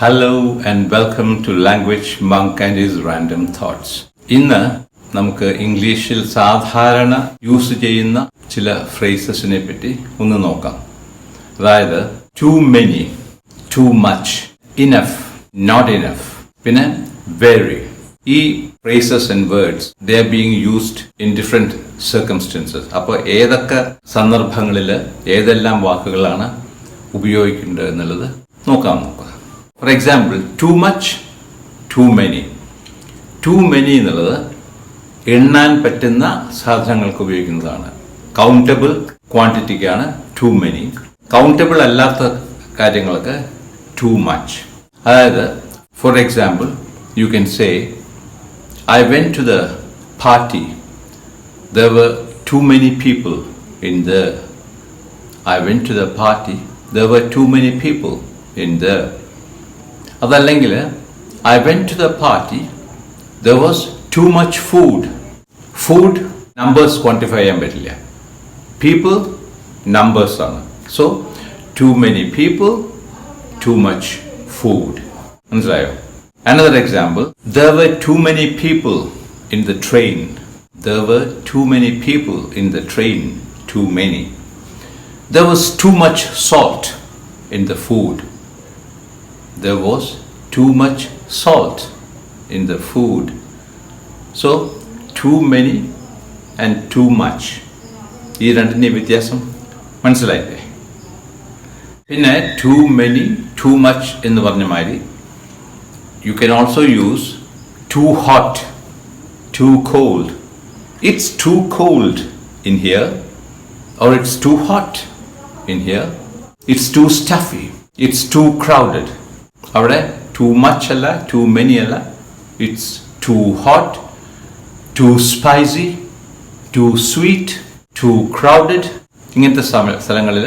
Hello and welcome to Language Monk and his Random Thoughts. ഇന്ന് നമുക്ക് ഇംഗ്ലീഷിൽ സാധാരണ യൂസ് ചെയ്യുന്ന ചില ഫ്രേസസിനെ പറ്റി ഒന്ന് നോക്കാം. അതായത് too many, too much, enough, not enough, പിന്നെ very. ഈ phrases and words, they are being used in different circumstances. അപ്പോൾ ഏതൊക്കെ സന്ദർഭങ്ങളിൽ ഏതെല്ലാം വാക്കുകളാണ് ഉപയോഗിക്കേണ്ടത് എന്നുള്ളത് നോക്കാം. For example, too much, too many. Too many എന്നുള്ളത് എണ്ണാൻ പറ്റുന്ന സാധനങ്ങൾക്ക് ഉപയോഗിക്കുന്നതാണ്. കൗണ്ടബിൾ ക്വാണ്ടിറ്റിക്കാണ് too many. കൗണ്ടബിൾ അല്ലാത്ത കാര്യങ്ങൾക്ക് too much. അതായത് for example, you can say, I went to the party. There were too many people in there. I went to the party. There were too many people in there. അതല്ലെങ്കിൽ I went to the party, there was too much food. Food numbers quantify ചെയ്യാൻ പറ്റില്ല. People numbers ആണ്. So too many people, too much food. മനസ്സിലായോ? Another example, there were too many people in the train. There were too many people in the train. Too many. There was too much salt in the food. There was too much salt in the food. So, too many and too much. ഈ രണ്ടിൻ്റെ വ്യത്യാസം മനസ്സിലായില്ലേ? പിന്നെ too many, too much എന്ന് പറഞ്ഞ മാതിരി you can also use too hot, too cold. It's too cold in here, or it's too hot in here. It's too stuffy. It's too crowded. അവിടെ too much അല്ല, too many അല്ല. It's too hot, too spicy, too sweet, too crowded. ഇങ്ങനത്തെ സ്ഥലങ്ങളിൽ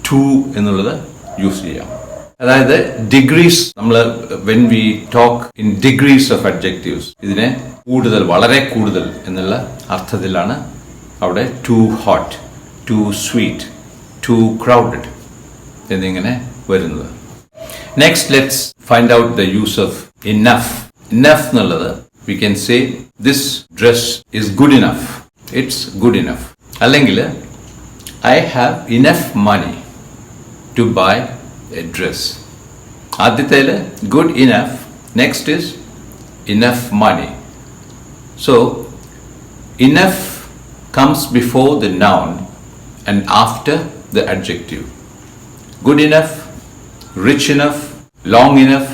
too എന്നുള്ളത് use ചെയ്യാം. അതായത് degrees, നമ്മൾ when we talk in degrees of adjectives, ഇതിനെ കൂടുതൽ, വളരെ കൂടുതൽ എന്നുള്ള അർത്ഥത്തിലാണ് അവിടെ too hot, too sweet, too crowded എന്നിങ്ങനെ വരുന്നത്. Next, let's find out the use of enough. Enough എന്നുള്ളത് we can say this dress is good enough. It's good enough. അല്ലെങ്കിൽ I have enough money to buy a dress. ആദ്യത്തേൽ good enough. Next is enough money. So enough comes before the noun and after the adjective. Good enough, rich enough, long enough,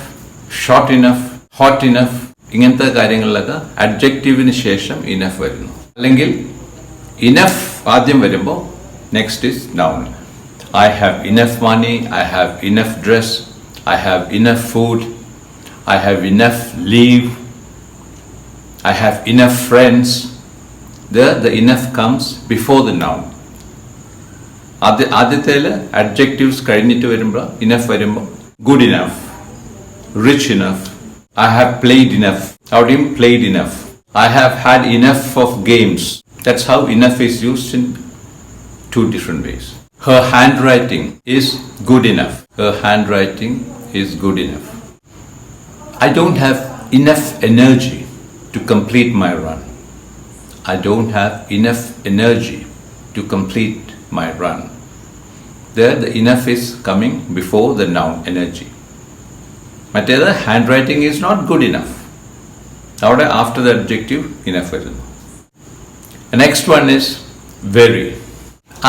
short enough, hot enough, ഇങ്ങനത്തെ കാര്യങ്ങളിലൊക്കെ അഡ്ജക്റ്റീവിന് ശേഷം enough വരുന്നു. അല്ലെങ്കിൽ enough ആദ്യം വരുമ്പോൾ next is noun. I have enough money, I have enough dress, I have enough food, I have enough leave, I have enough friends. There the enough comes before the noun. ആദ്യത്തേൽ adjectives കഴിഞ്ഞിട്ട് വരുമ്പോൾ enough വരുമ്പോൾ good enough, rich enough, I have played enough, അവിടെയും played enough, I have had enough of games. That's how enough is used in two different ways. Her handwriting is good enough. Her handwriting is good enough. I don't have enough energy to complete my run. I don't have enough energy to complete my run. There the enough is coming before the noun energy. മറ്റേത് handwriting is not good enough. അവിടെ after the adjective enough വരുന്നു. The next one is very.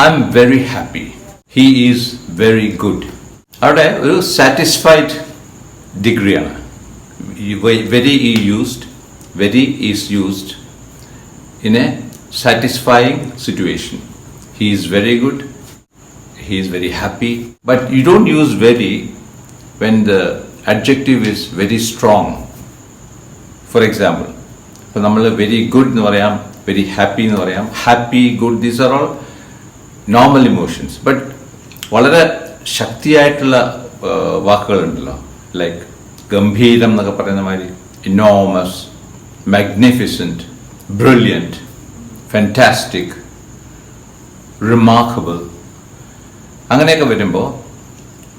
I'm very happy. He is very good. അവിടെ ഒരു satisfied degree ആണ്. Very is used in a satisfying situation. He is very good, he is very happy. But you don't use very when the adjective is very strong. For example, ഇപ്പോൾ നമ്മൾ very good എന്ന് പറയാം, very happy എന്ന് പറയാം. Happy, good, these are all normal emotions. But വളരെ ശക്തിയായിട്ടുള്ള വാക്കുകളുണ്ടല്ലോ, like ഗംഭീരം എന്നൊക്കെ പറയുന്ന മാതിരി, enormous, magnificent, brilliant, fantastic, remarkable. അങ്ങനെയൊക്കെ വരുമ്പോൾ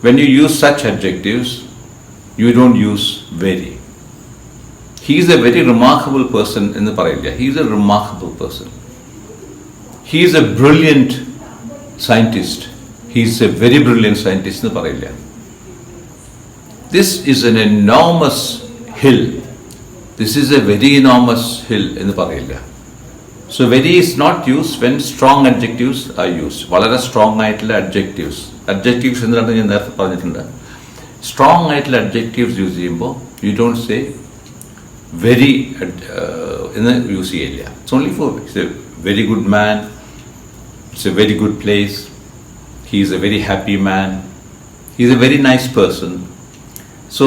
when you use such adjectives, you don't use very. He is a very remarkable person എന്ന് പറയില്ല. He is a remarkable person. He is a brilliant scientist. He is a very brilliant scientist എന്ന് പറയില്ല. This is an enormous hill. This is a very enormous hill എന്ന് പറയില്ല. So very is not used when strong adjectives are used. വളരെ strong ആയിട്ടുള്ള adjectives. Adjectives എന്താണ് ഞാൻ നേരത്തെ പറഞ്ഞിട്ടുണ്ട്. സ്ട്രോങ് ആയിട്ടുള്ള adjectives യൂസ് ചെയ്യുമ്പോൾ you don't say very എന്ന് യൂസ് ചെയ്യില്ല. It's only for it's a very good man. It's a very good place. He is a very happy man. He is a very nice person. So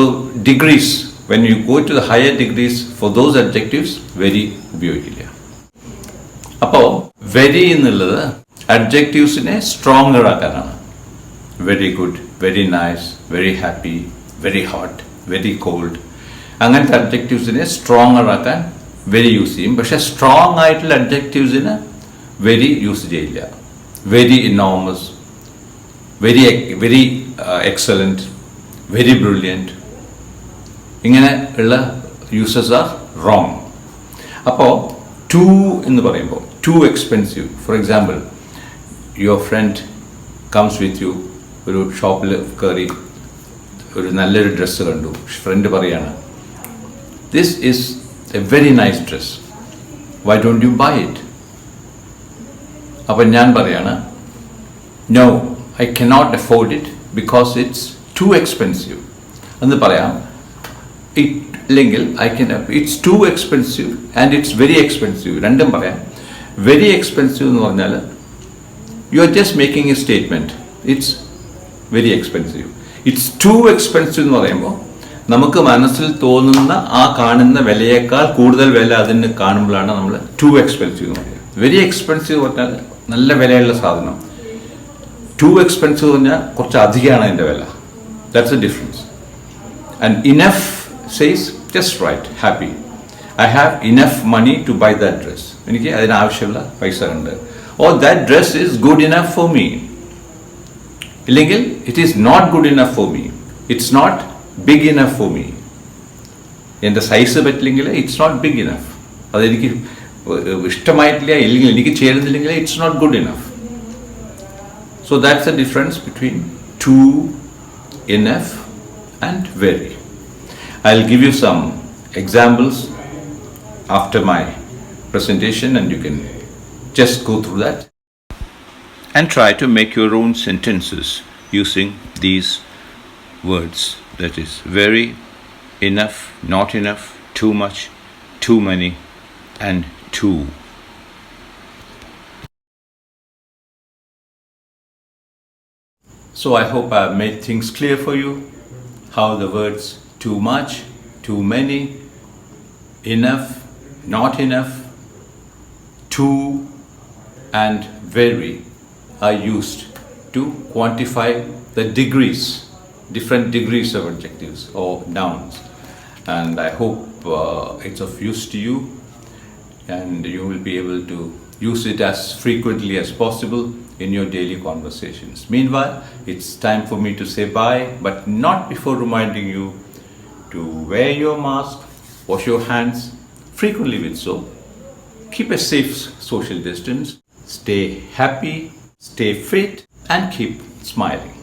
degrees, when you go to the higher degrees for those adjectives, very ഉപയോഗിക്കില്ല. അപ്പോൾ very എന്നുള്ളത് adjectivesനെ stronger ആക്കാനാണ്. Very good, very nice, very happy, very hot, very cold. അങ്ങനത്തെ adjectivesനെ stronger ആക്കാൻ very use ചെയ്യും. പക്ഷെ strong ആയിട്ടുള്ള adjectivesന് very യൂസ് ചെയ്യില്ല. Very enormous, very excellent, very brilliant. ഇങ്ങനെ ഉള്ള യൂസസ് ആർ റോങ്. അപ്പോൾ ടു എന്ന് പറയുമ്പോൾ too expensive. For example, your friend comes with you. ഒരു ഷോപ്പിൽ കയറി ഒരു നല്ലൊരു ഡ്രസ്സ് കണ്ടു. ഫ്രണ്ട് പറയാണ്, this is a very nice dress, why don't you buy it? അപ്പം ഞാൻ പറയാണ്, no, I cannot afford it because it's to expensive എന്ന് പറയാം. ഇല്ലെങ്കിൽ it's to expensive and it's very expensive രണ്ടും പറയാം. വെരി എക്സ്പെൻസീവ് എന്ന് പറഞ്ഞാൽ you are just making A statement, it's very expensive. It's to expensive എന്ന് പറയുമ്പോൾ നമുക്ക് മനസ്സിൽ തോന്നുന്ന ആ കാണുന്ന വിലയേക്കാൾ കൂടുതൽ വില അതിന് കാണുമ്പോഴാണ് നമ്മൾ ടു എക്സ്പെൻസീവ് എന്ന് പറയുക. വെരി എക്സ്പെൻസീവ് പറഞ്ഞാൽ നല്ല വിലയുള്ള സാധനം. ടു എക്സ്പെൻസീവ് പറഞ്ഞാൽ കുറച്ച് അധികമാണ് അതിൻ്റെ വില. That's A difference. And enough says just right, happy. I have enough money to buy that dress. എനിക്ക് അതിനാവശ്യമുള്ള പൈസ ഉണ്ട്. Or that dress is good enough for me. ഇല്ലെങ്കിൽ it is not good enough for me. It's not big enough for me. എൻ്റെ size പറ്റില്ലെങ്കിൽ it's not big enough. അതെനിക്ക് ഇഷ്ടമായിട്ടില്ല, ഇല്ലെങ്കിൽ എനിക്ക് ചേരുന്നില്ലെങ്കിൽ it's not good enough. So that's the difference between too, enough and very. I'll give you some examples after my presentation and you can just go through that and try to make your own sentences using these words. That is very, enough, not enough, too much, too many and too. So I hope I've made things clear for you, how the words too much, too many, enough, not enough, too and very are used to quantify the degrees, different degrees of adjectives or nouns. And I hope it's of use to you and you will be able to use it as frequently as possible in your daily conversations. Meanwhile, it's time for me to say bye, but not before reminding you to wear your mask, wash your hands frequently with soap, keep a safe social distance, stay happy, stay fit, and keep smiling.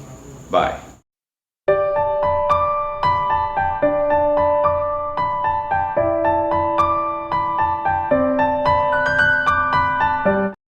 Bye.